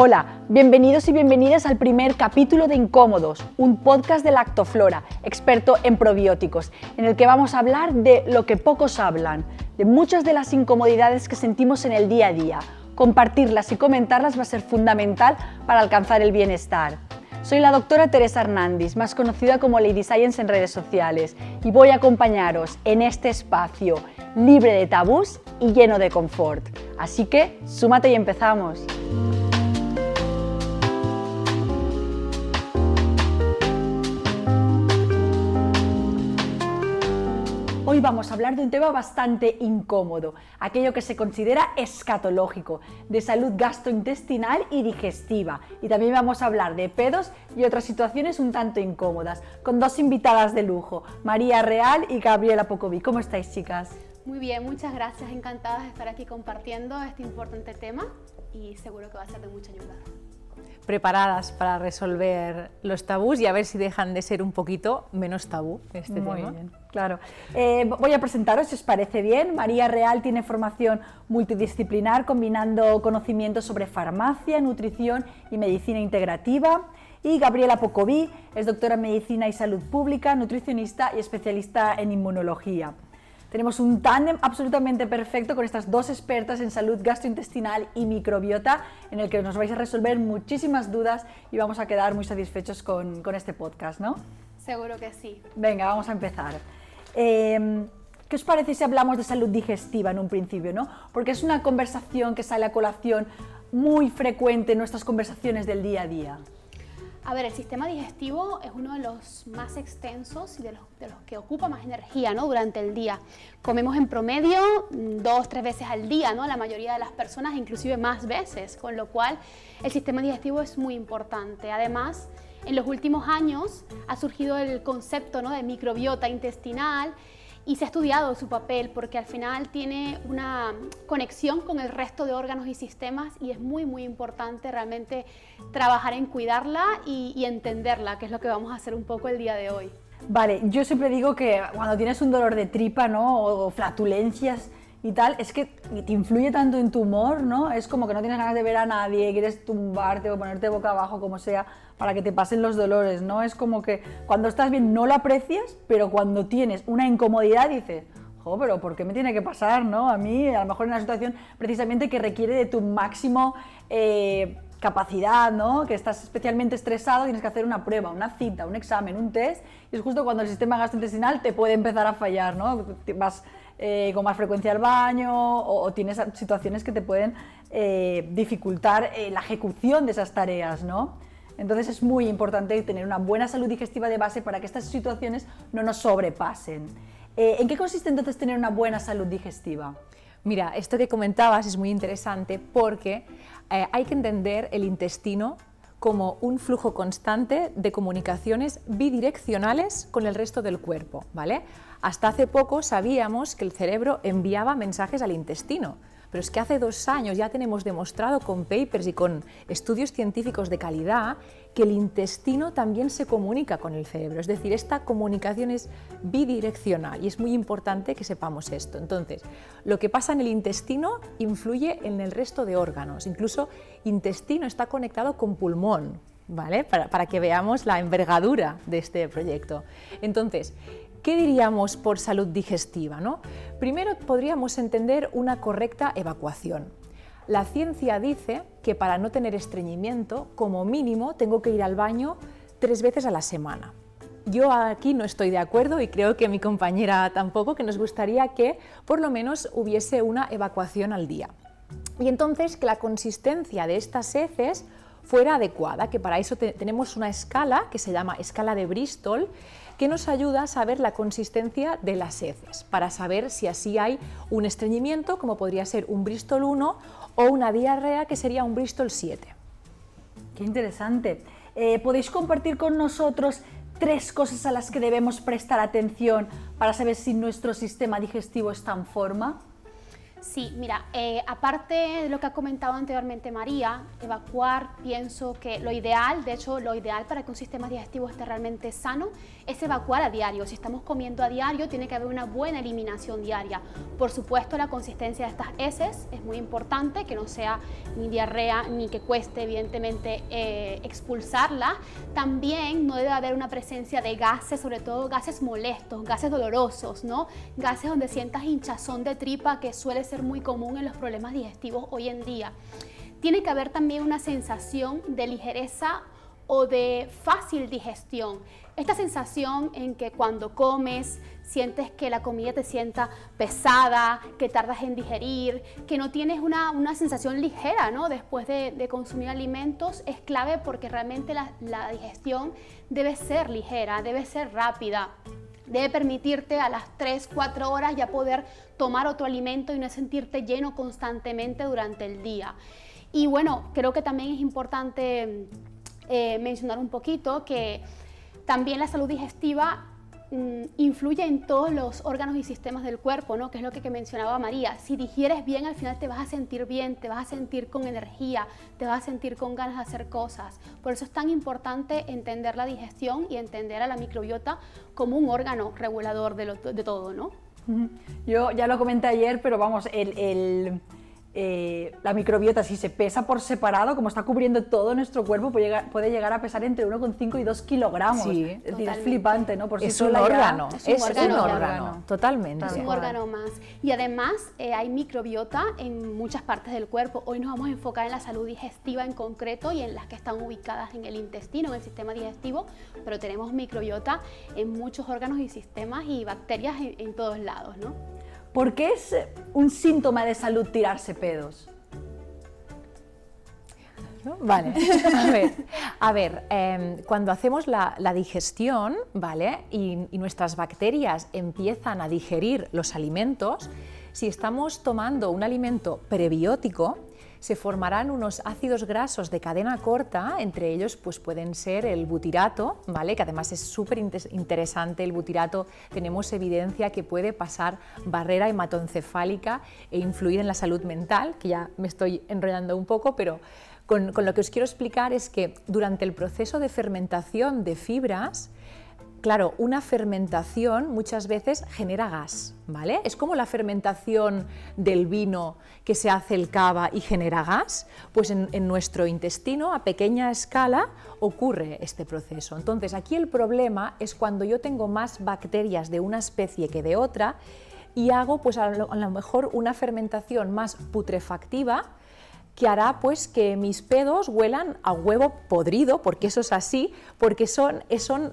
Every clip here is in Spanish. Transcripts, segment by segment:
Hola, bienvenidos y bienvenidas al primer capítulo de Incómodos, un podcast de Lactoflora, experto en probióticos, en el que vamos a hablar de lo que pocos hablan, de muchas de las incomodidades que sentimos en el día a día. Compartirlas y comentarlas va a ser fundamental para alcanzar el bienestar. Soy la doctora Teresa Hernández, más conocida como Lady Science en redes sociales, y voy a acompañaros en este espacio libre de tabús y lleno de confort. Así que, súmate y empezamos. Hoy vamos a hablar de un tema bastante incómodo, aquello que se considera escatológico, de salud gastrointestinal y digestiva. Y también vamos a hablar de pedos y otras situaciones un tanto incómodas, con dos invitadas de lujo, María Real y Gabriela Pocoví. ¿Cómo estáis, chicas? Muy bien, muchas gracias. Encantadas de estar aquí compartiendo este importante tema y seguro que va a ser de mucha ayuda. Preparadas para resolver los tabús y a ver si dejan de ser un poquito menos tabú este tema. Muy bien, claro. Voy a presentaros, si os parece bien. María Real tiene formación multidisciplinar combinando conocimientos sobre farmacia, nutrición y medicina integrativa. Y Gabriela Pocoví es doctora en Medicina y Salud Pública, nutricionista y especialista en inmunología. Tenemos un tándem absolutamente perfecto con estas dos expertas en salud gastrointestinal y microbiota, en el que nos vais a resolver muchísimas dudas y vamos a quedar muy satisfechos con este podcast, ¿no? Seguro que sí. Venga, vamos a empezar. ¿Qué os parece si hablamos de salud digestiva en un principio, ¿no? Porque es una conversación que sale a colación muy frecuente en nuestras conversaciones del día a día. A ver, el sistema digestivo es uno de los más extensos y de los que ocupa más energía, ¿no? Durante el día. Comemos en promedio 2-3 veces al día, ¿no? La mayoría de las personas, inclusive más veces, con lo cual el sistema digestivo es muy importante. Además, en los últimos años ha surgido el concepto, ¿no? De microbiota intestinal y se ha estudiado su papel porque al final tiene una conexión con el resto de órganos y sistemas y es muy, muy importante realmente trabajar en cuidarla y entenderla, que es lo que vamos a hacer un poco el día de hoy. Vale, yo siempre digo que cuando tienes un dolor de tripa, ¿no? O flatulencias y tal, es que te influye tanto en tu humor, ¿no? Es como que no tienes ganas de ver a nadie, quieres tumbarte o ponerte boca abajo, como sea, para que te pasen los dolores, ¿no? Es como que cuando estás bien no lo aprecias, pero cuando tienes una incomodidad dices, jo, pero ¿por qué me tiene que pasar, no? A mí, a lo mejor en una situación precisamente que requiere de tu máximo capacidad, ¿no? Que estás especialmente estresado, tienes que hacer una prueba, una cita, un examen, un test, y es justo cuando el sistema gastrointestinal te puede empezar a fallar, ¿no? Vas con más frecuencia al baño o tienes situaciones que te pueden dificultar la ejecución de esas tareas, ¿no? Entonces es muy importante tener una buena salud digestiva de base para que estas situaciones no nos sobrepasen. ¿En qué consiste entonces tener una buena salud digestiva? Mira, esto que comentabas es muy interesante porque hay que entender el intestino como un flujo constante de comunicaciones bidireccionales con el resto del cuerpo, ¿vale? Hasta hace poco sabíamos que el cerebro enviaba mensajes al intestino, pero es que hace 2 años ya tenemos demostrado con papers y con estudios científicos de calidad que el intestino también se comunica con el cerebro, es decir, esta comunicación es bidireccional y es muy importante que sepamos esto. Entonces, lo que pasa en el intestino influye en el resto de órganos, incluso intestino está conectado con pulmón, ¿vale? Para que veamos la envergadura de este proyecto. Entonces, ¿qué diríamos por salud digestiva, ¿no? Primero podríamos entender una correcta evacuación. La ciencia dice que para no tener estreñimiento, como mínimo, tengo que ir al baño 3 veces a la semana. Yo aquí no estoy de acuerdo y creo que mi compañera tampoco, que nos gustaría que por lo menos hubiese una evacuación al día. Y entonces que la consistencia de estas heces fuera adecuada, que para eso tenemos una escala que se llama escala de Bristol, que nos ayuda a saber la consistencia de las heces, para saber si así hay un estreñimiento, como podría ser un Bristol 1, o una diarrea, que sería un Bristol 7. Qué interesante. ¿Podéis compartir con nosotros 3 cosas a las que debemos prestar atención para saber si nuestro sistema digestivo está en forma? Sí, mira, aparte de lo que ha comentado anteriormente María, evacuar, pienso que lo ideal, de hecho lo ideal para que un sistema digestivo esté realmente sano es evacuar a diario. Si estamos comiendo a diario, tiene que haber una buena eliminación diaria. Por supuesto, la consistencia de estas heces es muy importante, que no sea ni diarrea ni que cueste evidentemente expulsarla. También no debe haber una presencia de gases, sobre todo gases molestos, gases dolorosos, ¿no? Gases donde sientas hinchazón de tripa, que suele ser muy común en los problemas digestivos hoy en día. Tiene que haber también una sensación de ligereza o de fácil digestión. Esta sensación en que cuando comes sientes que la comida te sienta pesada, que tardas en digerir, que no tienes una sensación ligera, ¿no? Después de consumir alimentos, es clave porque realmente la digestión debe ser ligera, debe ser rápida. Debe permitirte a las 3-4 horas ya poder tomar otro alimento y no sentirte lleno constantemente durante el día. Y bueno, creo que también es importante mencionar un poquito que también la salud digestiva influye en todos los órganos y sistemas del cuerpo, ¿no? Que es lo que mencionaba María. Si digieres bien, al final te vas a sentir bien, te vas a sentir con energía, te vas a sentir con ganas de hacer cosas. Por eso es tan importante entender la digestión y entender a la microbiota como un órgano regulador de todo, ¿no? Yo ya lo comenté ayer, pero vamos, la microbiota, si se pesa por separado, como está cubriendo todo nuestro cuerpo, puede llegar a pesar entre 1,5 y 2 kilogramos. Sí, es decir, es flipante, ¿no? Por es un órgano, es un órgano, totalmente. Es un órgano más. Y además hay microbiota en muchas partes del cuerpo. Hoy nos vamos a enfocar en la salud digestiva en concreto y en las que están ubicadas en el intestino, en el sistema digestivo, pero tenemos microbiota en muchos órganos y sistemas y bacterias en todos lados, ¿no? ¿Por qué es un síntoma de salud tirarse pedos? Vale, a ver, cuando hacemos la digestión, ¿vale? Y nuestras bacterias empiezan a digerir los alimentos, si estamos tomando un alimento prebiótico, se formarán unos ácidos grasos de cadena corta, entre ellos pues pueden ser el butirato, ¿vale? Que además es súper interesante el butirato, tenemos evidencia que puede pasar barrera hematoencefálica e influir en la salud mental, que ya me estoy enrollando un poco, pero con lo que os quiero explicar es que durante el proceso de fermentación de fibras, claro, una fermentación muchas veces genera gas, ¿vale? Es como la fermentación del vino que se hace el cava y genera gas, pues en nuestro intestino a pequeña escala ocurre este proceso. Entonces aquí el problema es cuando yo tengo más bacterias de una especie que de otra y hago pues a lo mejor una fermentación más putrefactiva, que hará pues que mis pedos huelan a huevo podrido, porque eso es así, porque son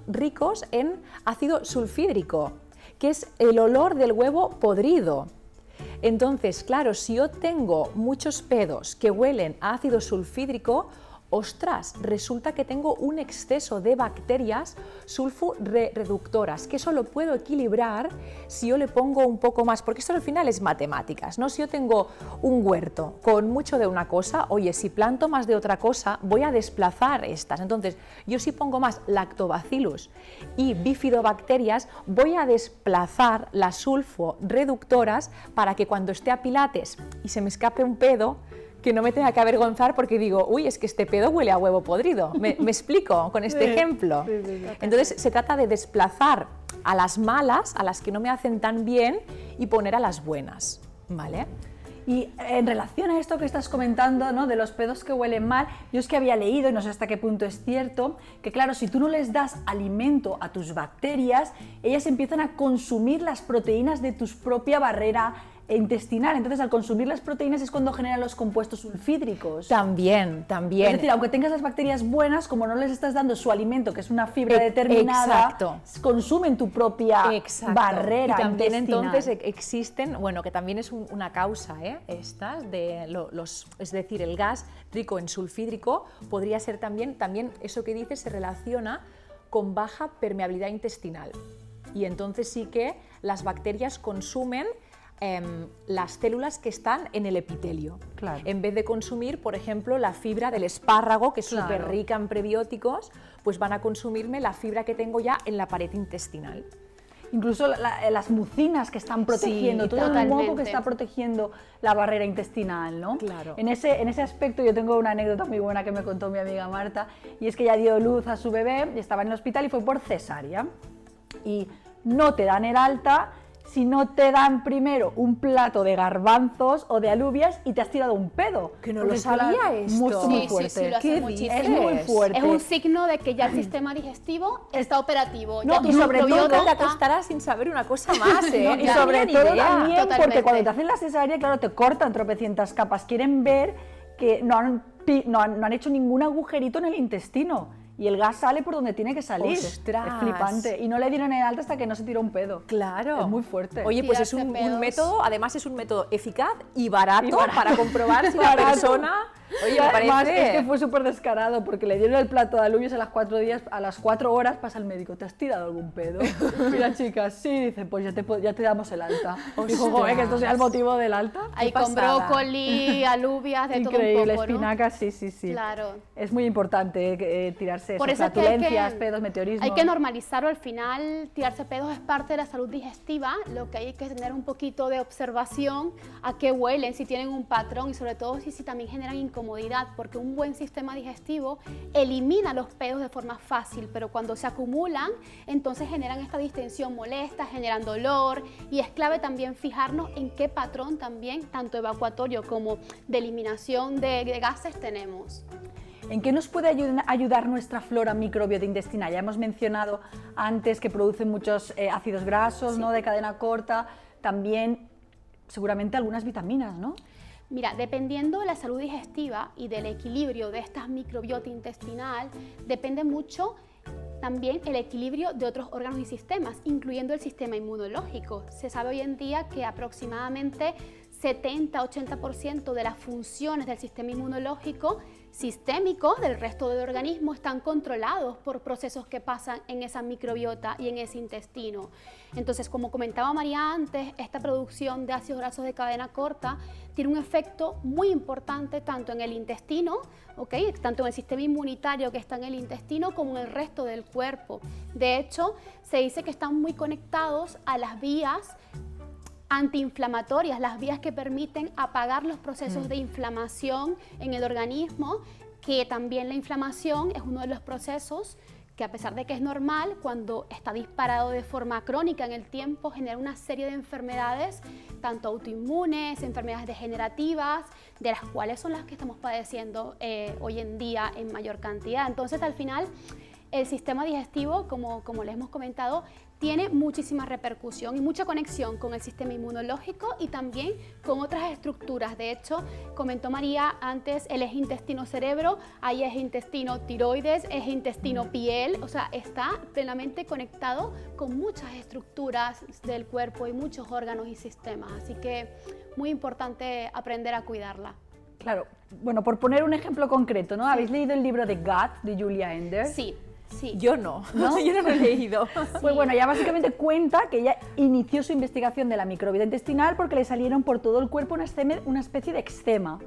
ricos en ácido sulfídrico, que es el olor del huevo podrido. Entonces, claro, si yo tengo muchos pedos que huelen a ácido sulfídrico, ostras, resulta que tengo un exceso de bacterias sulfurreductoras, que eso lo puedo equilibrar si yo le pongo un poco más, porque esto al final es matemáticas, ¿no? Si yo tengo un huerto con mucho de una cosa, oye, si planto más de otra cosa, voy a desplazar estas. Entonces, yo si pongo más lactobacillus y bifidobacterias, voy a desplazar las sulfurreductoras para que cuando esté a pilates y se me escape un pedo, que no me tenga que avergonzar porque digo, uy, es que este pedo huele a huevo podrido. ¿Me explico con este ejemplo? Sí. Entonces se trata de desplazar a las malas, a las que no me hacen tan bien, y poner a las buenas, ¿vale? Y en relación a esto que estás comentando, ¿no? De los pedos que huelen mal, yo es que había leído, y no sé hasta qué punto es cierto, que claro, si tú no les das alimento a tus bacterias, ellas empiezan a consumir las proteínas de tu propia barrera intestinal. Entonces, al consumir las proteínas es cuando generan los compuestos sulfídricos. También. Es decir, aunque tengas las bacterias buenas, como no les estás dando su alimento, que es una fibra determinada, exacto, consumen tu propia barrera y también intestinal. Entonces existen, bueno, que también es una causa, estas de es decir, el gas rico en sulfídrico podría ser también eso que dices se relaciona con baja permeabilidad intestinal, y entonces sí que las bacterias consumen las células que están en el epitelio, claro, en vez de consumir, por ejemplo, la fibra del espárrago, que es súper rica en prebióticos, pues van a consumirme la fibra que tengo ya en la pared intestinal. incluso las mucinas que están protegiendo, Sí, todo el totalmente. moco que está protegiendo la barrera intestinal, ¿no? Claro. En ese aspecto yo tengo una anécdota muy buena que me contó mi amiga Marta, y es que ella dio luz a su bebé y estaba en el hospital y fue por cesárea. Y no te dan el alta si no te dan primero un plato de garbanzos o de alubias y te has tirado un pedo. Que no Porque lo sabía esto. Muy Sí, fuerte. sí, lo hace ¿Qué muchísimo. Es muy dices? fuerte. Es un signo de que ya el sistema digestivo está operativo. No, ya tu y sobre todo microbiota Nunca te está- acostarás sin saber una cosa más, ¿eh? No, y No sobre tenía ni todo idea. también porque Totalmente. cuando te hacen la cesárea, claro, te cortan tropecientas capas. Quieren ver que no han hecho ningún agujerito en el intestino. Y el gas sale por donde tiene que salir. ¡Ostras! Es flipante. Y no le dieron el alta hasta que no se tiró un pedo. Claro. Es muy fuerte. Oye, pues es Tirarse un pedos. método, además es un método eficaz y barato, Y barato. para comprobar si la Barato. persona... Oye, Y me además parece... es que fue súper descarado porque le dieron el plato de alubias a las 4 días, a las 4 horas pasa el médico, ¿te has tirado algún pedo? Y la chica, sí, dice, pues ya te damos el alta. Dijo, joder, que esto sea el motivo del alta. Hay con pasada. brócoli, alubias, de todo un Increíble, poco, ¿no? espinacas, sí, sí, sí. Claro. Es muy importante tirarse Por eso, eso es que hay flatulencias, que- pedos, meteorismos. Hay que normalizarlo al final, tirarse pedos es parte de la salud digestiva, lo que hay que tener un poquito de observación a qué huelen, si tienen un patrón y sobre todo si también generan incomodidad, porque un buen sistema digestivo elimina los pedos de forma fácil, pero cuando se acumulan, entonces generan esta distensión molesta, generan dolor y es clave también fijarnos en qué patrón también, tanto evacuatorio como de eliminación de gases tenemos. ¿En qué nos puede ayudar nuestra flora microbiota intestinal? Ya hemos mencionado antes que produce muchos ácidos grasos, ¿no?, de cadena corta, también seguramente algunas vitaminas, ¿no? Mira, dependiendo de la salud digestiva y del equilibrio de esta microbiota intestinal, depende mucho también el equilibrio de otros órganos y sistemas, incluyendo el sistema inmunológico. Se sabe hoy en día que aproximadamente 70-80% de las funciones del sistema inmunológico sistémico del resto del organismo están controlados por procesos que pasan en esa microbiota y en ese intestino. Entonces, como comentaba María antes, esta producción de ácidos grasos de cadena corta tiene un efecto muy importante tanto en el intestino, ¿okay?, tanto en el sistema inmunitario que está en el intestino como en el resto del cuerpo. De hecho, se dice que están muy conectados a las vías antiinflamatorias, las vías que permiten apagar los procesos de inflamación en el organismo, que también la inflamación es uno de los procesos que, a pesar de que es normal, cuando está disparado de forma crónica en el tiempo, genera una serie de enfermedades, tanto autoinmunes, enfermedades degenerativas, de las cuales son las que estamos padeciendo hoy en día en mayor cantidad. Entonces, al final, el sistema digestivo, como les hemos comentado, tiene muchísima repercusión y mucha conexión con el sistema inmunológico y también con otras estructuras. De hecho, comentó María antes el eje intestino-cerebro, hay eje intestino-tiroides, eje intestino-piel, o sea, está plenamente conectado con muchas estructuras del cuerpo y muchos órganos y sistemas. Así que muy importante aprender a cuidarla. Claro, bueno, por poner un ejemplo concreto, ¿no? ¿Habéis leído el libro de Gut de Julia Enders? Sí, sí. Yo no, yo no lo he leído. Pues bueno, ella básicamente cuenta que ella inició su investigación de la microbiota intestinal porque le salieron por todo el cuerpo una especie de eczema.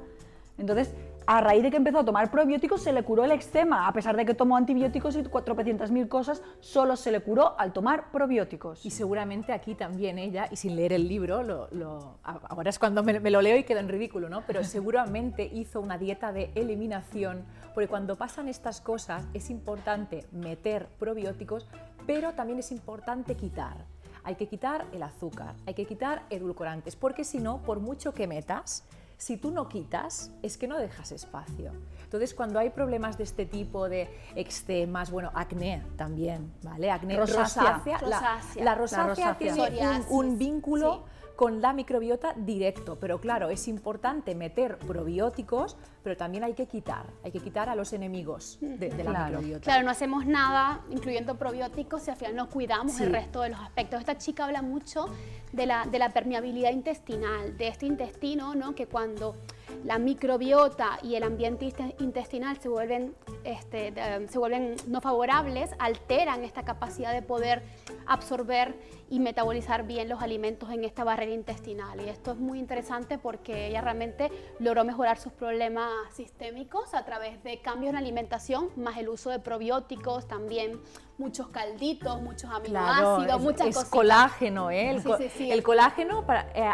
Entonces, a raíz de que empezó a tomar probióticos, se le curó el eczema. A pesar de que tomó antibióticos y 400.000 cosas, solo se le curó al tomar probióticos. Y seguramente aquí también ella, y sin leer el libro, ahora es cuando me lo leo y quedo en ridículo, ¿no? Pero seguramente hizo una dieta de eliminación, porque cuando pasan estas cosas es importante meter probióticos, pero también es importante quitar. Hay que quitar el azúcar, hay que quitar edulcorantes, porque si no, por mucho que metas, si tú no quitas, es que no dejas espacio. Entonces, cuando hay problemas de este tipo, de eczemas, bueno, acné también, ¿vale? Acné Rosácea. La rosácea tiene Psoriasis, un vínculo sí, con la microbiota directo, pero claro, es importante meter probióticos, pero también hay que quitar a los enemigos de la Claro. microbiota. Claro, no hacemos nada, incluyendo probióticos, si al final no cuidamos Sí. el resto de los aspectos. Esta chica habla mucho de la permeabilidad intestinal, de este intestino, ¿no?, que cuando la microbiota y el ambiente intestinal se vuelven se vuelven no favorables, alteran esta capacidad de poder absorber y metabolizar bien los alimentos en esta barrera intestinal. Y esto es muy interesante porque ella realmente logró mejorar sus problemas sistémicos a través de cambios en la alimentación, más el uso de probióticos, también muchos calditos, muchos aminoácidos, muchas cosas. Es colágeno, ¿eh? Sí. El colágeno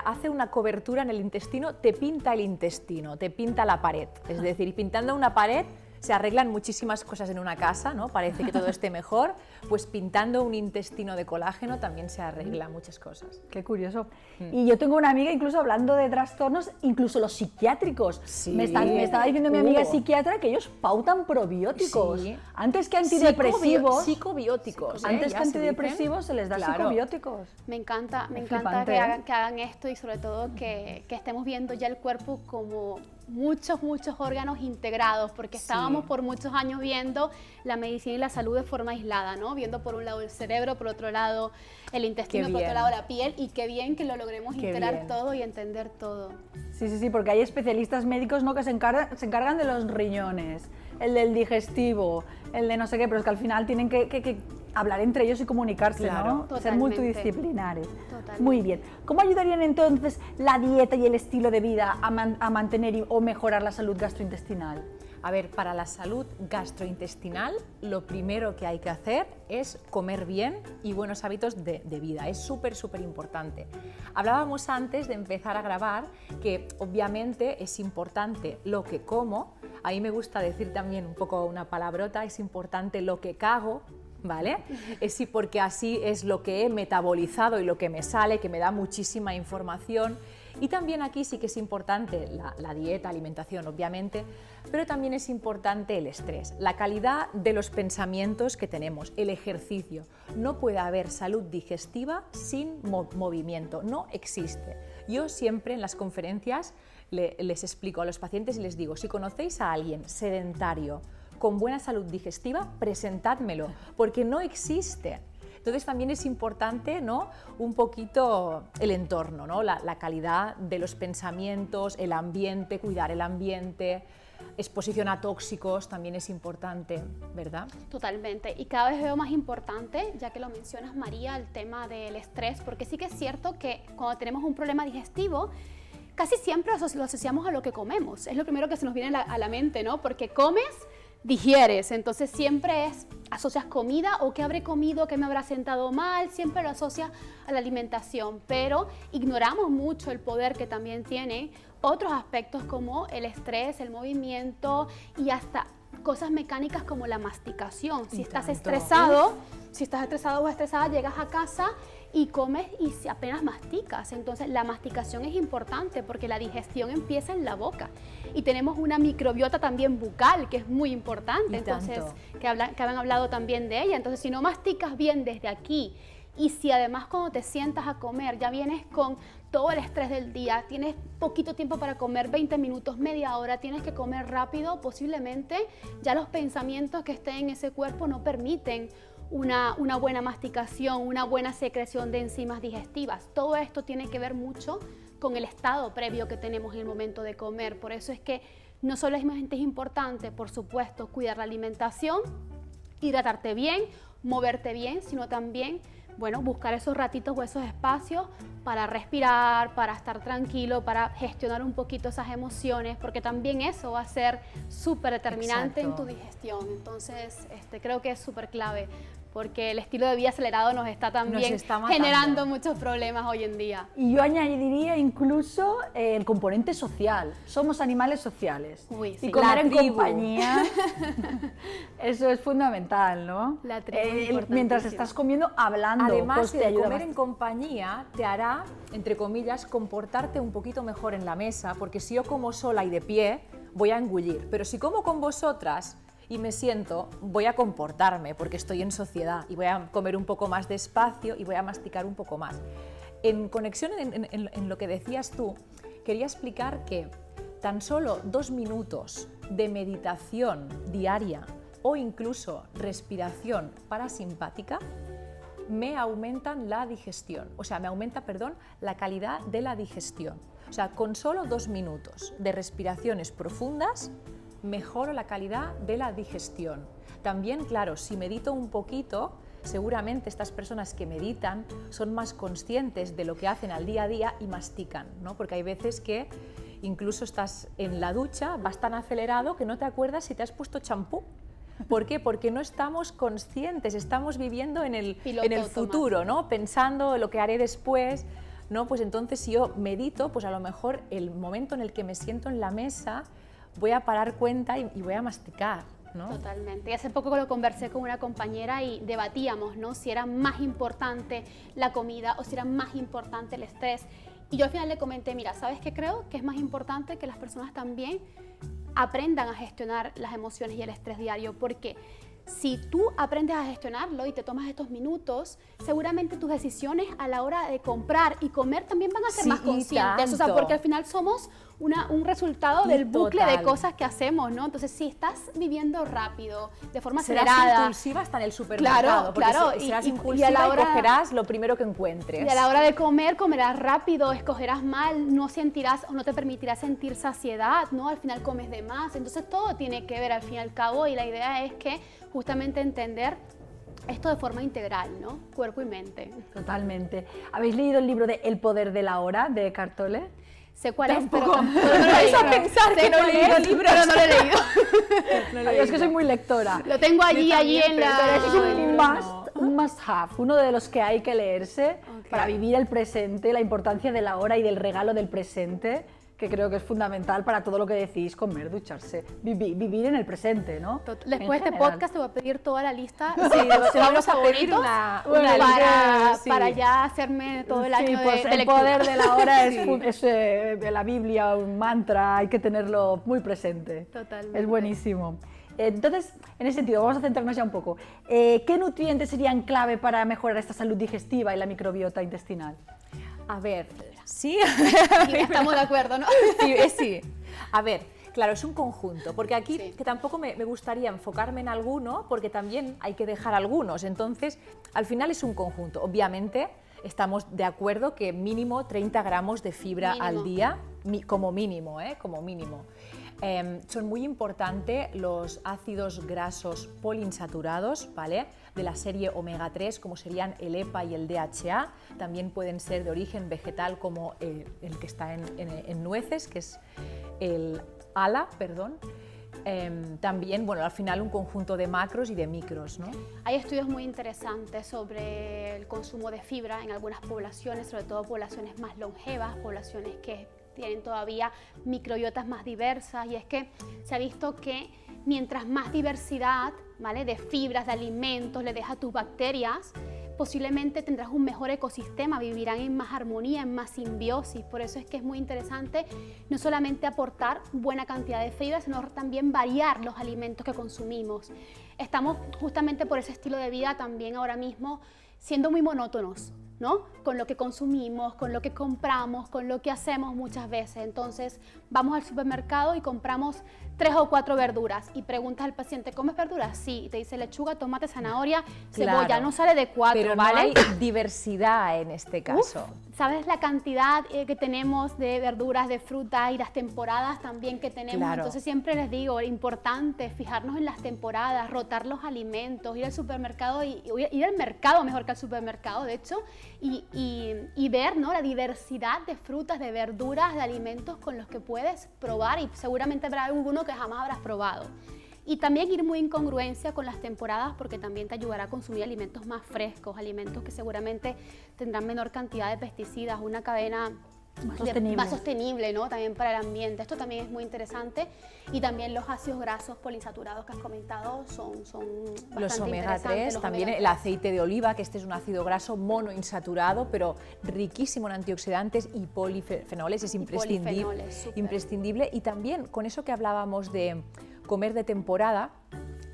hace una cobertura en el intestino, te pinta el intestino, te pinta la pared. Es decir, pintando una pared se arreglan muchísimas cosas en una casa, ¿no? Parece que todo esté mejor, pues pintando un intestino de colágeno también se arreglan muchas cosas. Qué curioso. Y yo tengo una amiga, incluso hablando de trastornos, incluso los psiquiátricos. Sí. Me estaba diciendo mi amiga psiquiatra que ellos pautan probióticos. Sí. Antes que antidepresivos. Psicobióticos. Antes Ya que se antidepresivos dice. se les da Claro. psicobióticos. Me encanta flipante, que hagan esto y sobre todo que estemos viendo ya el cuerpo como muchos órganos integrados, porque estábamos por muchos años viendo la medicina y la salud de forma aislada, ¿no? Viendo por un lado el cerebro, por otro lado el intestino, por otro lado la piel, y qué bien que lo logremos integrar todo y entender todo. Sí, porque hay especialistas médicos, ¿no?, que se encargan de los riñones, el del digestivo, el de no sé qué, pero es que al final tienen que hablar entre ellos y comunicarse, Claro. ¿no? Totalmente. Ser multidisciplinares. Totalmente. Muy bien. ¿Cómo ayudarían entonces la dieta y el estilo de vida a mantener o mejorar la salud gastrointestinal? A ver, para la salud gastrointestinal, lo primero que hay que hacer es comer bien y buenos hábitos de vida. Es súper importante. Hablábamos antes de empezar a grabar que obviamente es importante lo que como. A mí me gusta decir también un poco una palabrota, es importante lo que cago, ¿vale? Sí, porque así es lo que he metabolizado y lo que me sale, que me da muchísima información. Y también aquí sí que es importante la dieta, alimentación, obviamente, pero también es importante el estrés, la calidad de los pensamientos que tenemos, el ejercicio. No puede haber salud digestiva sin movimiento, no existe. Yo siempre en las conferencias les explico a los pacientes y les digo, si conocéis a alguien sedentario, con buena salud digestiva, presentádmelo, porque no existe. Entonces también es importante, ¿no?, un poquito el entorno, ¿no?, la calidad de los pensamientos, el ambiente, cuidar el ambiente, exposición a tóxicos también es importante, ¿verdad? Totalmente, y cada vez veo más importante, ya que lo mencionas, María, el tema del estrés, porque sí que es cierto que cuando tenemos un problema digestivo, casi siempre lo asociamos a lo que comemos, es lo primero que se nos viene a la mente, ¿no?, porque comes, digieres, entonces siempre asocias comida o qué habré comido, qué me habrá sentado mal, siempre lo asocias a la alimentación, pero ignoramos mucho el poder que también tiene otros aspectos como el estrés, el movimiento y hasta cosas mecánicas como la masticación. Si estás estresado o estresada, llegas a casa y comes y apenas masticas. Entonces la masticación es importante porque la digestión empieza en la boca y tenemos una microbiota también bucal que es muy importante, entonces que habían hablado también de ella. Entonces si no masticas bien desde aquí y si además cuando te sientas a comer ya vienes con todo el estrés del día, tienes poquito tiempo para comer, 20 minutos, media hora, tienes que comer rápido, posiblemente ya los pensamientos que estén en ese cuerpo no permiten una buena masticación, una buena secreción de enzimas digestivas. Todo esto tiene que ver mucho con el estado previo que tenemos en el momento de comer. Por eso es que no solamente es importante, por supuesto, cuidar la alimentación, hidratarte bien, moverte bien, sino también, bueno, buscar esos ratitos o esos espacios para respirar, para estar tranquilo, para gestionar un poquito esas emociones, porque también eso va a ser súper determinante en tu digestión. Entonces, creo que es súper clave, porque el estilo de vida acelerado nos está también generando muchos problemas hoy en día. Y yo añadiría incluso el componente social. Somos animales sociales. Uy, sí. Y comer en compañía, eso es fundamental, ¿no? La tribu mientras estás comiendo, hablando. Además, pues te el ayuda comer bastante. en compañía te hará, entre comillas, comportarte un poquito mejor en la mesa, porque si yo como sola y de pie, voy a engullir. Pero si como con vosotras y me siento, voy a comportarme porque estoy en sociedad y voy a comer un poco más despacio y voy a masticar un poco más. En conexión en lo que decías tú, quería explicar que tan solo 2 minutos de meditación diaria o incluso respiración parasimpática me aumentan la digestión, o sea, me aumenta, la calidad de la digestión. O sea, con solo 2 minutos de respiraciones profundas mejoro la calidad de la digestión. También, claro, si medito un poquito, seguramente estas personas que meditan son más conscientes de lo que hacen al día a día y mastican, ¿no? Porque hay veces que incluso estás en la ducha, vas tan acelerado que no te acuerdas si te has puesto champú. ¿Por qué? Porque no estamos conscientes, estamos viviendo en el futuro, ¿no? Pensando lo que haré después, ¿no? Pues entonces si yo medito, pues a lo mejor el momento en el que me siento en la mesa voy a parar cuenta y voy a masticar, ¿no? Totalmente. Y hace poco lo conversé con una compañera y debatíamos, ¿no? Si era más importante la comida o si era más importante el estrés. Y yo al final le comenté, mira, ¿sabes qué creo? Que es más importante que las personas también aprendan a gestionar las emociones y el estrés diario, porque si tú aprendes a gestionarlo y te tomas estos minutos, seguramente tus decisiones a la hora de comprar y comer también van a ser más conscientes. O sea, porque al final somos un resultado del bucle de cosas que hacemos, ¿no? Entonces, si estás viviendo rápido, de forma acelerada... Serás impulsiva hasta en el supermercado, porque serás impulsiva y cogerás lo primero que encuentres. Y a la hora de comer, comerás rápido, escogerás mal, no sentirás o no te permitirás sentir saciedad, ¿no? Al final comes de más. Entonces, todo tiene que ver al fin y al cabo, y la idea es que justamente entender esto de forma integral, ¿no? Cuerpo y mente. Totalmente. ¿Habéis leído el libro de El poder de la hora, de Eckhart Tolle? Sé cuál es, pero no lo he leído. a pensar que no he leído libros. Pero no lo he leído. Yo es que soy muy lectora. Lo tengo allí en la... Pero es un must have, uno de los que hay que leerse para vivir el presente, la importancia de la hora y del regalo del presente, que creo que es fundamental para todo lo que decís, comer, ducharse, vivir en el presente, ¿no? Después de este podcast te voy a pedir toda la lista te vamos a pedir una para ya hacerme todo el año pues de el lectura. poder de la hora es la Biblia, un mantra, hay que tenerlo muy presente. Totalmente. Es buenísimo. Entonces, en ese sentido, vamos a centrarnos ya un poco. ¿Qué nutrientes serían clave para mejorar esta salud digestiva y la microbiota intestinal? A ver, sí. Estamos de acuerdo, ¿no? Sí. A ver, claro, es un conjunto, porque aquí que tampoco me gustaría enfocarme en alguno, porque también hay que dejar algunos. Entonces, al final es un conjunto. Obviamente, estamos de acuerdo que mínimo 30 gramos de fibra al día, como mínimo, como mínimo. Son muy importantes los ácidos grasos poliinsaturados, ¿vale? De la serie omega 3, como serían el EPA y el DHA. También pueden ser de origen vegetal, como el que está en nueces, que es el ALA, perdón. También, bueno, al final un conjunto de macros y de micros, ¿no? Hay estudios muy interesantes sobre el consumo de fibra en algunas poblaciones, sobre todo poblaciones más longevas, poblaciones que tienen todavía microbiotas más diversas, y es que se ha visto que mientras más diversidad, ¿vale?, de fibras, de alimentos le dejas a tus bacterias, posiblemente tendrás un mejor ecosistema, vivirán en más armonía, en más simbiosis. Por eso es que es muy interesante no solamente aportar buena cantidad de fibra, sino también variar los alimentos que consumimos. Estamos justamente por ese estilo de vida también ahora mismo siendo muy monótonos, ¿no? Con lo que consumimos, con lo que compramos, con lo que hacemos muchas veces. Entonces, vamos al supermercado y compramos 3 o 4 verduras y preguntas al paciente, ¿comes verduras? Sí, y te dice lechuga, tomate, zanahoria, cebolla, no sale de 4, pero ¿vale? No hay diversidad en este caso. ¿Sabes la cantidad que tenemos de verduras, de frutas y las temporadas también que tenemos? Claro. Entonces siempre les digo, importante fijarnos en las temporadas, rotar los alimentos, ir al supermercado y ir al mercado mejor que al supermercado, de hecho, y ver, ¿no?, la diversidad de frutas, de verduras, de alimentos con los que puedes probar, y seguramente habrá alguno que jamás habrás probado. Y también ir muy en congruencia con las temporadas, porque también te ayudará a consumir alimentos más frescos, alimentos que seguramente tendrán menor cantidad de pesticidas, una cadena más sostenible, ¿no?, también para el ambiente. Esto también es muy interesante. Y también los ácidos grasos poliinsaturados que has comentado son bastante los omega interesantes. 3, también el aceite de oliva, que este es un ácido graso monoinsaturado, pero riquísimo en antioxidantes y polifenoles, es imprescindible. Y también con eso que hablábamos de comer de temporada,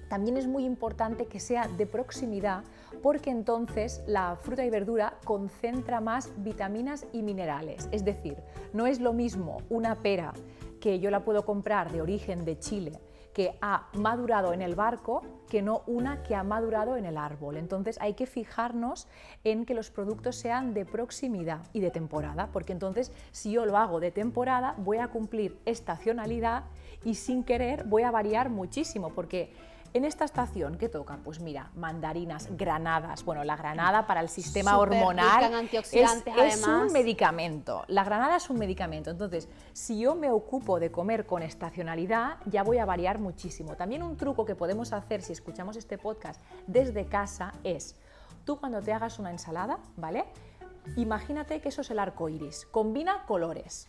también es muy importante que sea de proximidad, porque entonces la fruta y verdura concentra más vitaminas y minerales. Es decir, no es lo mismo una pera que yo la puedo comprar de origen de Chile, que ha madurado en el barco que no una que ha madurado en el árbol. Entonces hay que fijarnos en que los productos sean de proximidad y de temporada, porque entonces si yo lo hago de temporada voy a cumplir estacionalidad y sin querer voy a variar muchísimo, porque en esta estación, ¿qué toca? Pues mira, mandarinas, granadas. Bueno, la granada para el sistema Súper hormonal rica en antioxidantes, es además. un medicamento. La granada es un medicamento. Entonces, si yo me ocupo de comer con estacionalidad, ya voy a variar muchísimo. También un truco que podemos hacer si escuchamos este podcast desde casa es, tú cuando te hagas una ensalada, ¿vale? Imagínate que eso es el arco iris. Combina colores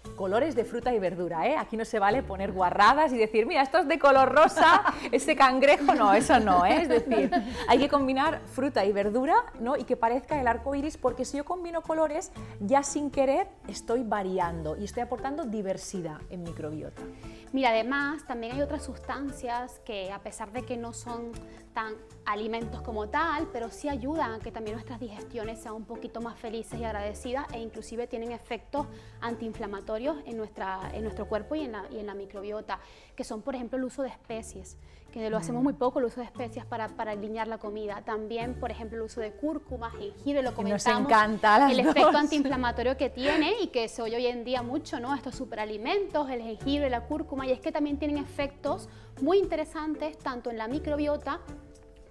de fruta y verdura, ¿eh? Aquí no se vale poner guarradas y decir, mira, esto es de color rosa, ese cangrejo, no, eso no, ¿eh? Es decir, hay que combinar fruta y verdura, ¿no? Y que parezca el arco iris, porque si yo combino colores, ya sin querer estoy variando y estoy aportando diversidad en microbiota. Mira, además también hay otras sustancias que, a pesar de que no son tan alimentos como tal, pero sí ayudan a que también nuestras digestiones sean un poquito más felices y agradecidas, e inclusive tienen efectos antiinflamatorios en nuestro cuerpo y en la microbiota, que son, por ejemplo, el uso de especies, que lo hacemos muy poco, el uso de especias para alinear la comida. También, por ejemplo, el uso de cúrcuma, jengibre, lo comentamos. Nos encanta las el dos. efecto antiinflamatorio que tiene y que se oye hoy en día mucho, ¿no? Estos superalimentos, el jengibre, la cúrcuma, y es que también tienen efectos muy interesantes tanto en la microbiota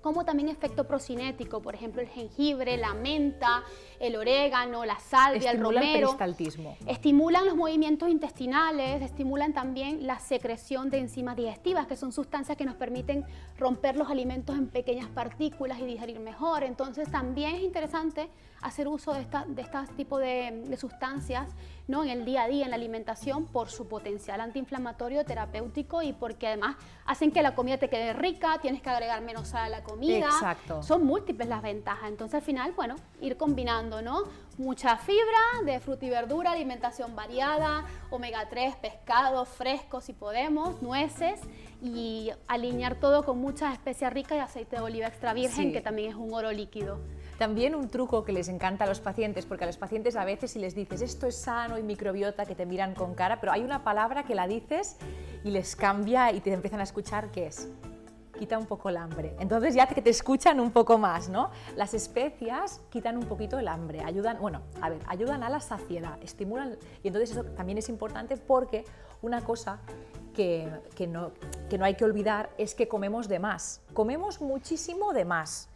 como también efecto procinético, por ejemplo el jengibre, la menta, el orégano, la salvia, el romero. El peristaltismo. Estimulan los movimientos intestinales, estimulan también la secreción de enzimas digestivas, que son sustancias que nos permiten romper los alimentos en pequeñas partículas y digerir mejor. Entonces también es interesante hacer uso de este tipo de sustancias, ¿no? En el día a día, en la alimentación, por su potencial antiinflamatorio, terapéutico, y porque además hacen que la comida te quede rica, tienes que agregar menos sal a la comida. Exacto. Son múltiples las ventajas. Entonces al final, bueno, ir combinando, ¿no? Mucha fibra de fruta y verdura, alimentación variada, omega 3, pescado fresco si podemos, nueces, y alinear todo con muchas especias ricas y aceite de oliva extra virgen, Sí. que también es un oro líquido. También un truco que les encanta a los pacientes, porque a los pacientes a veces si les dices esto es sano y microbiota, que te miran con cara, pero hay una palabra que la dices y les cambia y te empiezan a escuchar, ¿qué es? Quita un poco el hambre. Entonces ya te escuchan un poco más, ¿no? Las especias quitan un poquito el hambre, ayudan a la saciedad, estimulan, y entonces eso también es importante, porque una cosa que no hay que olvidar es que comemos de más, comemos muchísimo de más.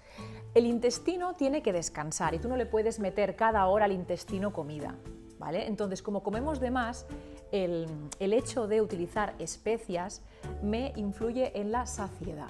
El intestino tiene que descansar y tú no le puedes meter cada hora al intestino comida, ¿vale? Entonces, como comemos de más, el hecho de utilizar especias me influye en la saciedad,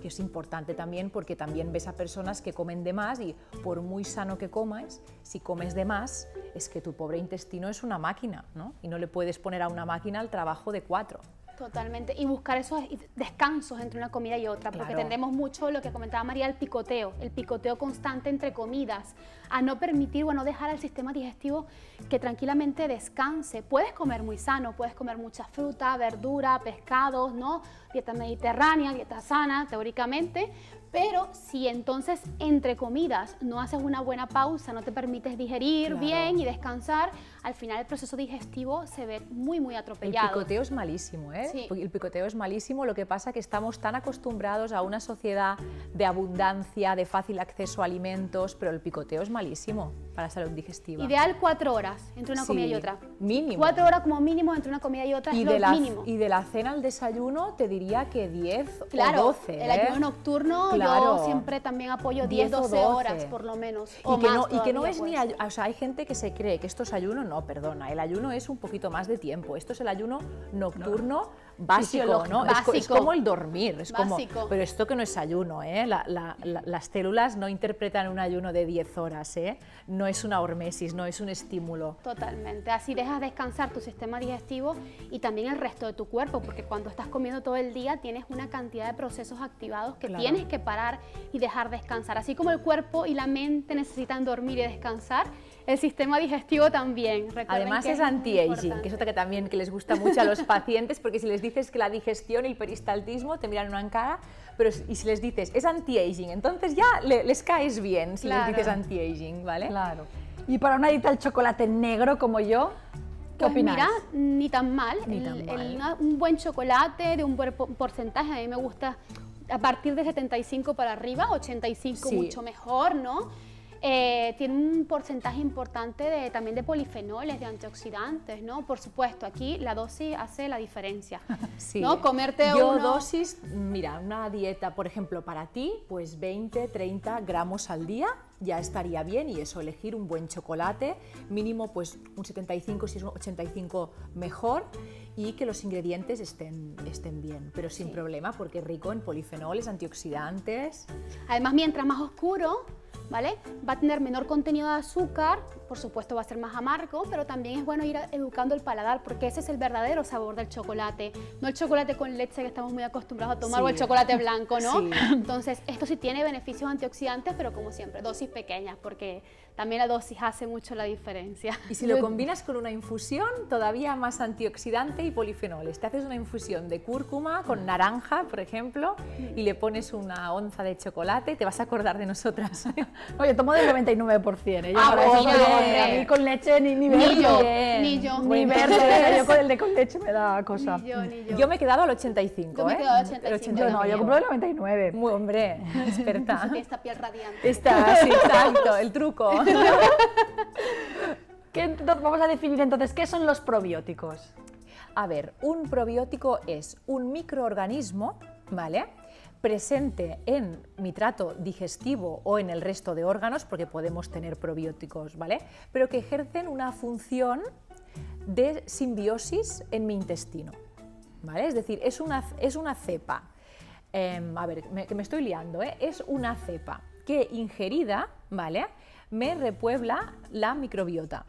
que es importante también, porque también ves a personas que comen de más y por muy sano que comas, si comes de más, es que tu pobre intestino es una máquina, ¿no? Y no le puedes poner a una máquina el trabajo de 4. Totalmente, y buscar esos descansos entre una comida y otra, porque Claro. tendemos mucho lo que comentaba María, el picoteo constante entre comidas, a no permitir o no dejar al sistema digestivo que tranquilamente descanse. Puedes comer muy sano, puedes comer mucha fruta, verdura, pescados, ¿no? Dieta mediterránea, dieta sana, teóricamente, pero si entonces entre comidas no haces una buena pausa, no te permites digerir Claro. bien y descansar, al final el proceso digestivo se ve muy, muy El atropellado. picoteo es malísimo, ¿eh? Sí. El picoteo es malísimo, lo que pasa es que estamos tan acostumbrados a una sociedad de abundancia, de fácil acceso a alimentos, pero el picoteo es malísimo para la salud digestiva. Ideal 4 horas entre una Sí, comida y otra. mínimo. 4 horas como mínimo entre una comida y otra Y es de, lo la, mínimo. y de la cena al desayuno te diría que 10 Claro, o 12. el ayuno nocturno Claro. yo siempre también apoyo 10, 12 horas por lo menos. O Y que, más no, y que no todavía, es ni pues. o sea, hay gente que se cree que esto es ayuno, no, perdona, el ayuno es un poquito más de tiempo, esto es el ayuno nocturno básico, ¿no? Es Básico. como el dormir, es como, Básico. pero esto que no es ayuno, ¿eh? Las células no interpretan un ayuno de 10 horas, ¿eh? No es una hormesis, no es un estímulo. Totalmente, así dejas descansar tu sistema digestivo y también el resto de tu cuerpo, porque cuando estás comiendo todo el día tienes una cantidad de procesos activados que Claro. tienes que parar y dejar descansar. Así como el cuerpo y la mente necesitan dormir y descansar, el sistema digestivo también. Recuerden Además que es muy anti-aging, importante. que es otra que también que les gusta mucho a los pacientes, porque si les dices que la digestión y el peristaltismo te miran una en cara, pero y si les dices es anti-aging, entonces ya les caes bien si Claro. les dices anti-aging, ¿vale? Claro. Y para una dieta al chocolate negro como yo, ¿Qué opináis? Mira, ni tan mal. Ni tan mal. Un buen chocolate de un buen porcentaje, a mí me gusta a partir de 75 para arriba, 85 Sí. mucho mejor, ¿no? Tiene un porcentaje importante también de polifenoles, de antioxidantes, ¿no? Por supuesto, aquí la dosis hace la diferencia, Sí. ¿no? Comerte Yo uno... dosis, mira, una dieta, por ejemplo, para ti, pues 20, 30 gramos al día ya estaría bien, y eso, elegir un buen chocolate, mínimo pues un 75, si es un 85 mejor, y que los ingredientes estén bien, pero sin problema, porque es rico en polifenoles, antioxidantes. Además, mientras más oscuro, ¿vale? Va a tener menor contenido de azúcar, por supuesto va a ser más amargo, pero también es bueno ir educando el paladar, porque ese es el verdadero sabor del chocolate, no el chocolate con leche que estamos muy acostumbrados a tomar, Sí. o el chocolate blanco, ¿no? Sí. Entonces, esto sí tiene beneficios antioxidantes, pero como siempre, dosis pequeñas, porque también la dosis hace mucho la diferencia. Y si lo combinas con una infusión, todavía más antioxidante y polifenoles. Te haces una infusión de cúrcuma con naranja, por ejemplo, y le pones una onza de chocolate, te vas a acordar de nosotras. No, yo tomo del 99%, ¿eh? Yo Ah, para eso bueno, soy- hombre. a mí con leche ni Ni verde. yo, Bien. ni yo. Ni verde, yo con el de con leche me da cosa. Ni yo, ni yo. Yo me he quedado al 85, Yo me he ¿eh? quedado al 85. El Yo no, yo compro del 99. Muy, hombre, experta. Tiene esta piel radiante. Está, sí, exacto, el truco. Vamos a definir entonces, ¿qué son los probióticos? A ver, un probiótico es un microorganismo, ¿vale?, presente en mi trato digestivo o en el resto de órganos, porque podemos tener probióticos, ¿vale?, pero que ejercen una función de simbiosis en mi intestino, ¿vale? Es decir, es una cepa, a ver, que me estoy liando, ¿eh? Es una cepa que ingerida, ¿vale?, me repuebla la microbiota.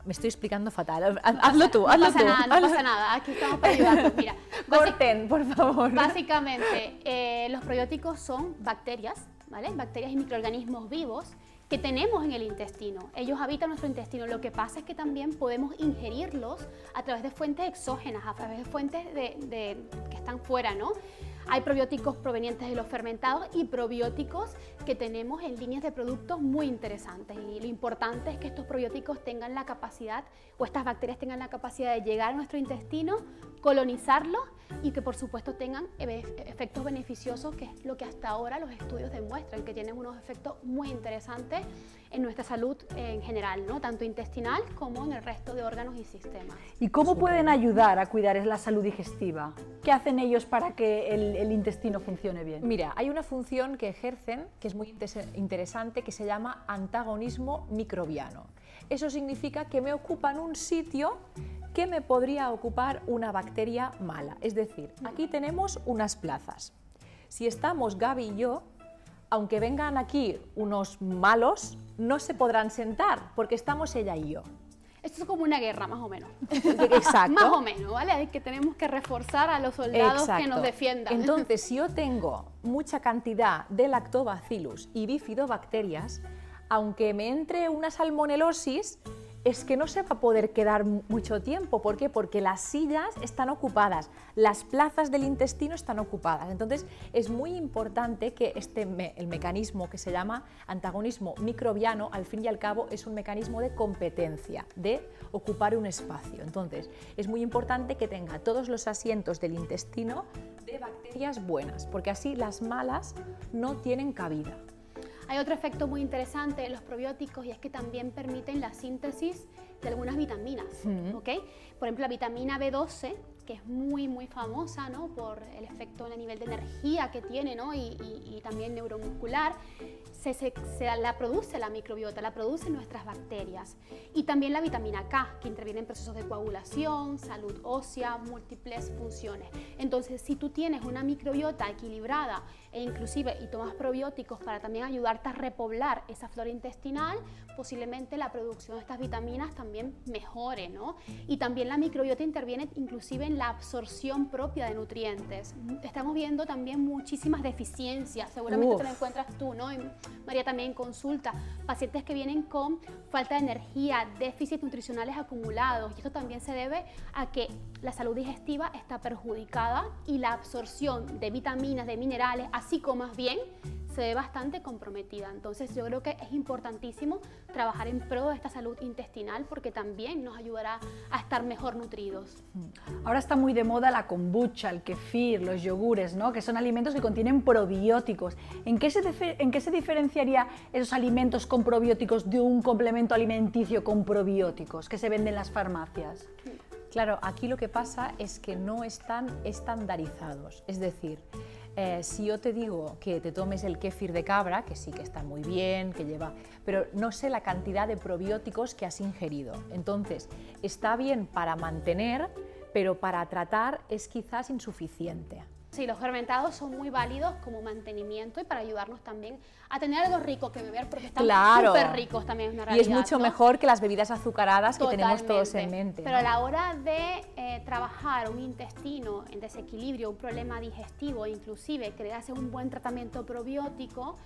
Me estoy explicando fatal. Hazlo tú, hazlo tú. No pasa nada, aquí estamos para ayudarte. Mira, Corten, por favor. básicamente, los probióticos son bacterias, ¿vale? Bacterias y microorganismos vivos que tenemos en el intestino. Ellos habitan nuestro intestino. Lo que pasa es que también podemos ingerirlos a través de fuentes exógenas, a través de fuentes que están fuera, ¿no? Hay probióticos provenientes de los fermentados y probióticos que tenemos en líneas de productos muy interesantes. Y lo importante es que estos probióticos tengan la capacidad, o estas bacterias tengan la capacidad de llegar a nuestro intestino, colonizarlo y que por supuesto tengan efectos beneficiosos, que es lo que hasta ahora los estudios demuestran, que tienen unos efectos muy interesantes en nuestra salud en general, ¿no? Tanto intestinal como en el resto de órganos y sistemas. ¿Y cómo pueden ayudar a cuidar la salud digestiva? ¿Qué hacen ellos para que el intestino funcione bien? Mira, hay una función que ejercen que es muy interesante, que se llama antagonismo microbiano. Eso significa que me ocupan un sitio que me podría ocupar una bacteria mala. Es decir, aquí tenemos unas plazas. Si estamos Gaby y yo, aunque vengan aquí unos malos, no se podrán sentar porque estamos ella y yo. Esto es como una guerra, más o menos. Exacto. Más o menos, ¿vale? Es que tenemos que reforzar a los soldados que nos defiendan. Entonces, si yo tengo mucha cantidad de lactobacillus y bifidobacterias, aunque me entre una salmonelosis, es que no se va a poder quedar mucho tiempo. ¿Por qué? Porque las sillas están ocupadas, las plazas del intestino están ocupadas. Entonces, es muy importante que el mecanismo que se llama antagonismo microbiano, al fin y al cabo, es un mecanismo de competencia, de ocupar un espacio. Entonces, es muy importante que tenga todos los asientos del intestino de bacterias buenas, porque así las malas no tienen cabida. Hay otro efecto muy interesante de los probióticos, y es que también permiten la síntesis de algunas vitaminas, ¿ok? Por ejemplo, la vitamina B12, que es muy, muy famosa, ¿no?, por el efecto a nivel de energía que tiene, ¿no?, y también neuromuscular, la produce la microbiota, la producen nuestras bacterias. Y también la vitamina K, que interviene en procesos de coagulación, salud ósea, múltiples funciones. Entonces, si tú tienes una microbiota equilibrada y tomas probióticos para también ayudarte a repoblar esa flora intestinal, posiblemente la producción de estas vitaminas también mejore, ¿no? Y también la microbiota interviene inclusive en la absorción propia de nutrientes. Estamos viendo también muchísimas deficiencias, seguramente te lo encuentras tú, ¿no? Y María también consulta pacientes que vienen con falta de energía, déficits nutricionales acumulados, y esto también se debe a que la salud digestiva está perjudicada y la absorción de vitaminas, de minerales, así como más bien se ve bastante comprometida. Entonces yo creo que es importantísimo trabajar en pro de esta salud intestinal porque también nos ayudará a estar mejor nutridos. Ahora está muy de moda la kombucha, el kefir, los yogures, ¿no? Que son alimentos que contienen probióticos. ¿En qué se diferenciaría esos alimentos con probióticos de un complemento alimenticio con probióticos que se vende en las farmacias? Claro, aquí lo que pasa es que no están estandarizados, es decir, si yo te digo que te tomes el kéfir de cabra, que sí que está muy bien, que lleva, pero no sé la cantidad de probióticos que has ingerido. Entonces, está bien para mantener, pero para tratar es quizás insuficiente. Sí, los fermentados son muy válidos como mantenimiento y para ayudarnos también a tener algo rico que beber, porque están súper ricos también, es una realidad. Y es mucho mejor que las bebidas azucaradas que tenemos todos en mente. Pero a la hora de trabajar un intestino en desequilibrio, un problema digestivo, inclusive querer hacer un buen tratamiento probiótico,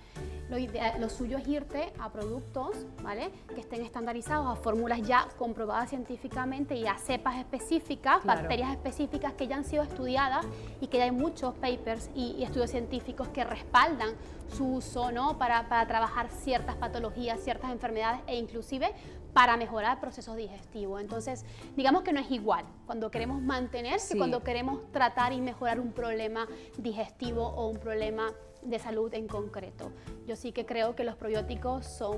lo suyo es irte a productos, ¿vale?, que estén estandarizados, a fórmulas ya comprobadas científicamente y a cepas específicas, bacterias específicas que ya han sido estudiadas y que ya hay muchos papers y estudios científicos que respaldan su uso, ¿no?, para trabajar ciertas patologías, ciertas enfermedades e inclusive para mejorar procesos digestivos. Entonces, digamos que no es igual cuando queremos mantener que cuando queremos tratar y mejorar un problema digestivo o un problema de salud en concreto. Yo sí que creo que los probióticos son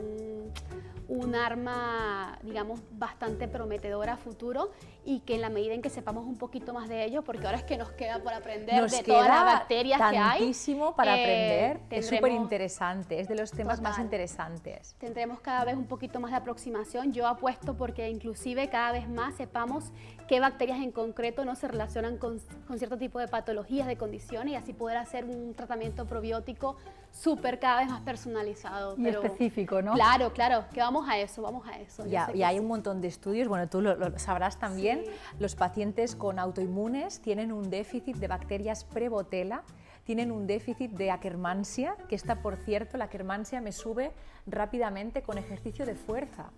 un arma, digamos, bastante prometedora a futuro y que en la medida en que sepamos un poquito más de ello, porque ahora es que nos queda por aprender de todas las bacterias que hay. Tantísimo para aprender, es súper interesante, es de los temas más interesantes. Tendremos cada vez un poquito más de aproximación. Yo apuesto porque inclusive cada vez más sepamos qué bacterias en concreto no se relacionan con cierto tipo de patologías, de condiciones y así poder hacer un tratamiento probiótico súper cada vez más personalizado. Y específico, ¿no? Claro, claro, que vamos a eso, vamos a eso. Y hay un montón de estudios, bueno, tú lo sabrás también, los pacientes con autoinmunes tienen un déficit de bacterias Prebotella, tienen un déficit de Akkermansia, que está, por cierto, la Akkermansia me sube rápidamente con ejercicio de fuerza.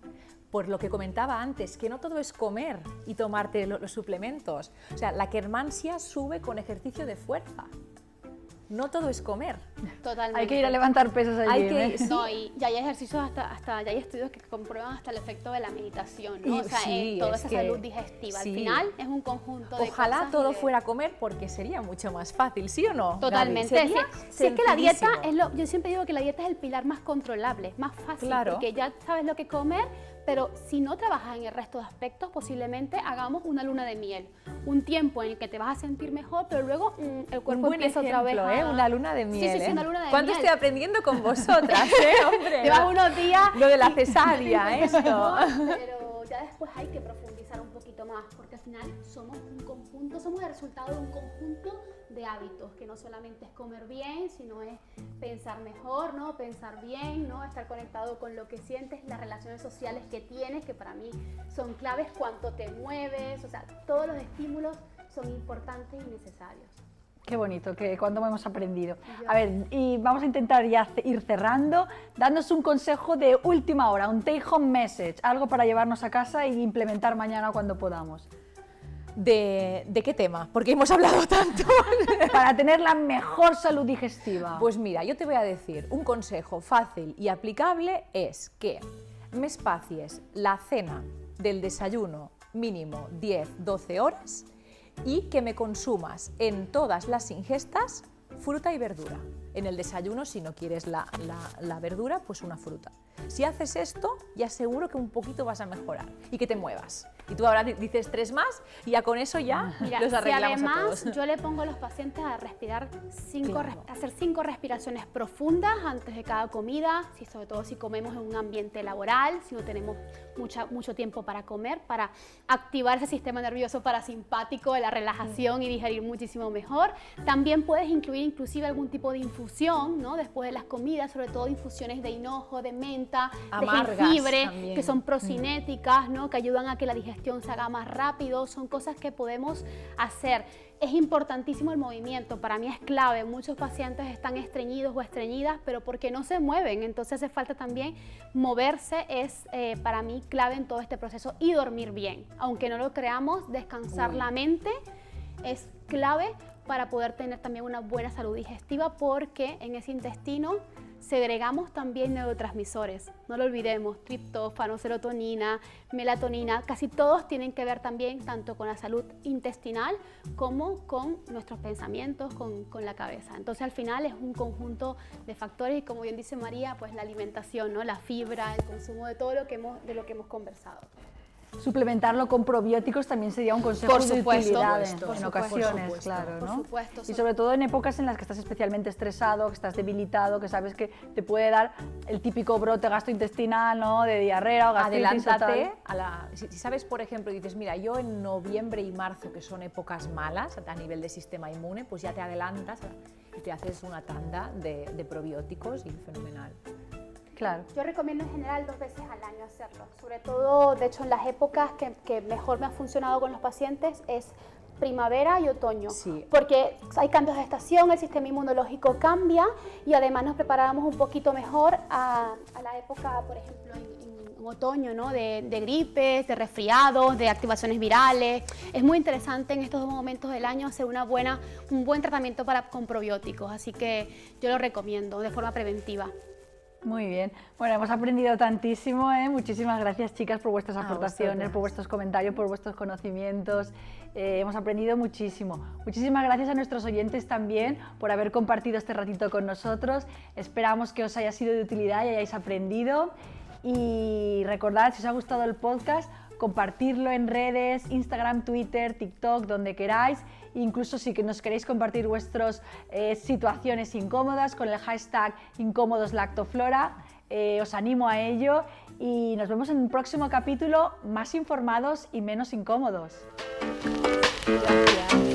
Por lo que comentaba antes, que no todo es comer y tomarte los suplementos. O sea, la Akkermansia sube con ejercicio de fuerza. No todo es comer. Totalmente. Hay que ir a levantar pesas allí. No, y hay ejercicios, ya hay estudios que comprueban hasta el efecto de la meditación, ¿no? O sea, toda esa salud digestiva. Al final es un conjunto de Ojalá todo fuera comer porque sería mucho más fácil, ¿sí o no? Totalmente. Sí, es que la dieta yo siempre digo que la dieta es el pilar más controlable, más fácil, porque ya sabes lo que comer, pero si no trabajas en el resto de aspectos, posiblemente hagamos una luna de miel, un tiempo en el que te vas a sentir mejor, pero luego el cuerpo empieza otra vez una luna de miel. Sí, una luna de miel. ¿Cuánto estoy aprendiendo con vosotras, hombre? Llevas unos días. Lo de la cesárea, esto. Pero ya después hay que profundizar un poquito más, porque al final somos un conjunto, somos el resultado de un conjunto de hábitos, que no solamente es comer bien, sino es pensar mejor, ¿no? Pensar bien, ¿no? Estar conectado con lo que sientes, las relaciones sociales que tienes, que para mí son claves, cuánto te mueves, o sea, todos los estímulos son importantes y necesarios. Qué bonito, que cuánto hemos aprendido. A ver, y vamos a intentar ya ir cerrando, dándonos un consejo de última hora, un take home message, algo para llevarnos a casa e implementar mañana cuando podamos. ¿De qué tema? Porque hemos hablado tanto. Para tener la mejor salud digestiva. Pues mira, yo te voy a decir, un consejo fácil y aplicable es que me espacies la cena del desayuno mínimo 10-12 horas y que me consumas en todas las ingestas fruta y verdura. En el desayuno, si no quieres la verdura, pues una fruta. Si haces esto, ya seguro que un poquito vas a mejorar y que te muevas. Y tú ahora dices 3 más y ya con eso ya los arreglamos si además, a todos. yo le pongo a los pacientes a respirar hacer 5 respiraciones profundas antes de cada comida, sobre todo si comemos en un ambiente laboral, si no tenemos mucho tiempo para comer, para activar ese sistema nervioso parasimpático de la relajación y digerir muchísimo mejor. También puedes incluir inclusive algún tipo de infusión, ¿no? Después de las comidas, sobre todo infusiones de hinojo, de menta, amargas, de jengibre, también. Que son procinéticas, ¿no? Que ayudan a que la digestión se haga más rápido. Son cosas que podemos hacer. Es importantísimo el movimiento, para mí es clave. Muchos pacientes están estreñidos o estreñidas, pero porque no se mueven, entonces hace falta también moverse, es para mí clave en todo este proceso, y dormir bien. Aunque no lo creamos, descansar la mente es clave para poder tener también una buena salud digestiva, porque en ese intestino segregamos también neurotransmisores, no lo olvidemos, triptófano, serotonina, melatonina, casi todos tienen que ver también tanto con la salud intestinal como con nuestros pensamientos, con la cabeza. Entonces al final es un conjunto de factores y, como bien dice María, pues la alimentación, ¿no? La fibra, el consumo de todo lo que hemos conversado. Suplementarlo con probióticos también sería un consejo Por de supuesto, utilidad por en supuesto, ocasiones, por supuesto. claro, ¿no? Por supuesto. Y sobre todo en épocas en las que estás especialmente estresado, que estás debilitado, que sabes que te puede dar el típico brote gastrointestinal, ¿no? De diarrea o gastritis. Adelántate si sabes, por ejemplo, dices, mira, yo en noviembre y marzo, que son épocas malas a nivel de sistema inmune, pues ya te adelantas y te haces una tanda de probióticos y fenomenal. Claro. Yo recomiendo en general 2 veces al año hacerlo, sobre todo, de hecho, en las épocas que mejor me ha funcionado con los pacientes es primavera y otoño, Sí. porque hay cambios de estación, el sistema inmunológico cambia y además nos preparamos un poquito mejor a la época, por ejemplo, en otoño, ¿no? de gripes, de resfriados, de activaciones virales. Es muy interesante en estos 2 momentos del año hacer un buen tratamiento con probióticos, así que yo lo recomiendo de forma preventiva. Muy bien. Bueno, hemos aprendido tantísimo, ¿eh? Muchísimas gracias, chicas, por vuestras aportaciones, vosotras. por vuestros comentarios, por vuestros conocimientos. Hemos aprendido muchísimo. Muchísimas gracias a nuestros oyentes también por haber compartido este ratito con nosotros. Esperamos que os haya sido de utilidad y hayáis aprendido. Y recordad, si os ha gustado el podcast, compartirlo en redes, Instagram, Twitter, TikTok, donde queráis. Incluso si nos queréis compartir vuestras situaciones incómodas con el hashtag #IncómodosLactoflora, os animo a ello y nos vemos en un próximo capítulo más informados y menos incómodos. Gracias.